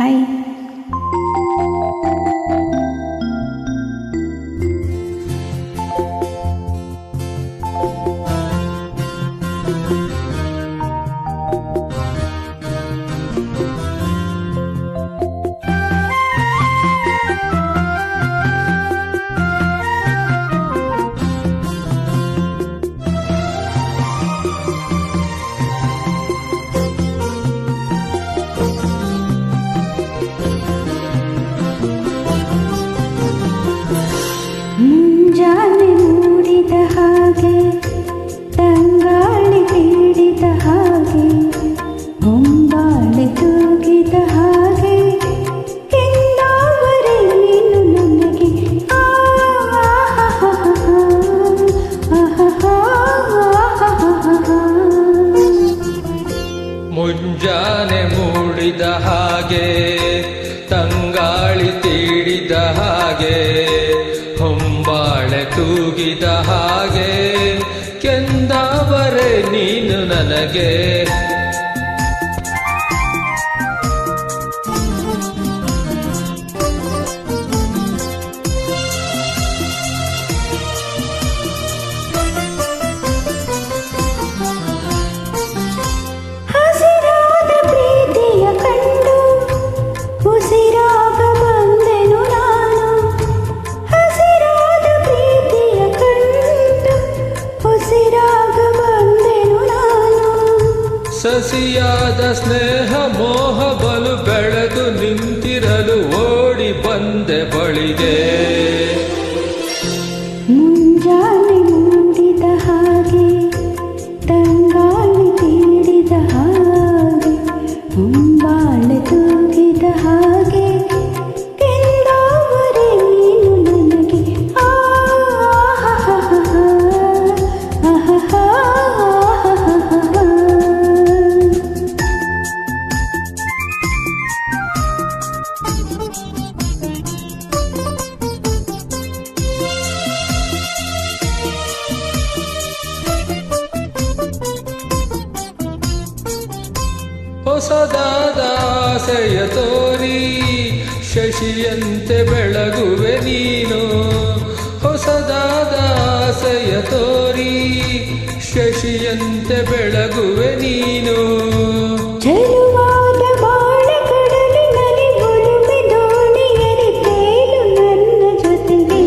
Hi. ಮುಂಜಾನೆ ಮೂಡಿದ ಹಾಗೆ, ತಂಗಾಳಿ ಬೀಡಿದ ಹಾಗೆ, ಹೊಂಬಾಳೆ ತೂಗಿದ ಹಾಗೆ, ಎಂದಾವರೆ ನೀನು ನನಗೆ ಮುಂಜಾನೆ ಮೂಡಿದ ಹಾಗೆ, ತಂಗಾಳಿ ತೀಡಿದ ಹಾಗೆ, ಹೊಂಬಾಳೆ ತೂಗಿದ ಹಾಗೆ, ಕೆಂದಾವರೆ ನೀನು ನನಗೆ. ಹಸಿರಾದ ಪ್ರೀತಿಯ ಕಂಡು ಉಸಿರಾಗ ಬಂದೆನು ನಾನು. ಹಸಿರಾದ ಪ್ರೀತಿಯ ಕಂಡು ಉಸಿರಾಗ ಬಂದೆನು ನಾನು. ಸಸಿಯಾದ ಸ್ನೇಹ ಮೋಹ ಬಲು ಬೆಳೆದು ನಿಂತಿರಲು ಓಡಿ ಬಂದೆ ಬಳಿಗೆ. ಮುಂಜಾನೆ ಮೂಡಿದ ಹಾಗೆ, ತಂಗಾಳಿ ತೀಡಿದ ಹಾಗೆ, ಹೊಂಬಾಳೆ ತೂಗಿದ ಹಾಗೆ, ಕೆಂದಾವರೆ ನೀನು ನನಗೆ ಹೊಸದಾದ ಆಸೆಯ ತೋರಿ ಶಶಿಯಂತೆ ಬೆಳಗುವೆ ನೀನು. ಹೊಸದಾದ ಆಸೆಯ ತೋರಿ ಶಶಿಯಂತೆ ಬೆಳಗುವೆ ನೀನು. ಚೆಲುವಾದ ಬಾಳ ಕಡಲಿನಲ್ಲಿ ಒಲುಮೆ ದೋಣಿಯಲಿ ತೇಲು ನನ್ನ ಜೊತೆಗೆ.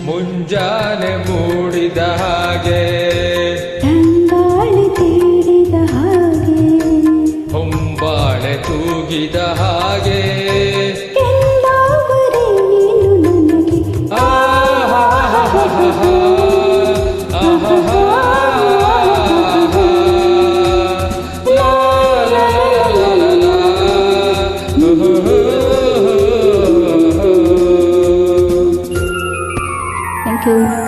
ಮುಂಜಾನೆ ಮೂಡಿದ ಹಾಗೆ, ತಂಗಾಳಿ ತೀಡಿದ ಹಾಗೆ, ಹೊಂಬಾಳೆ ತೂಗಿದ ಹಾಗೆ, ಕೆಂದಾವರೆ ನೀನು ನನಗೆ ಥ್ಯಾಂಕ್ ಯು.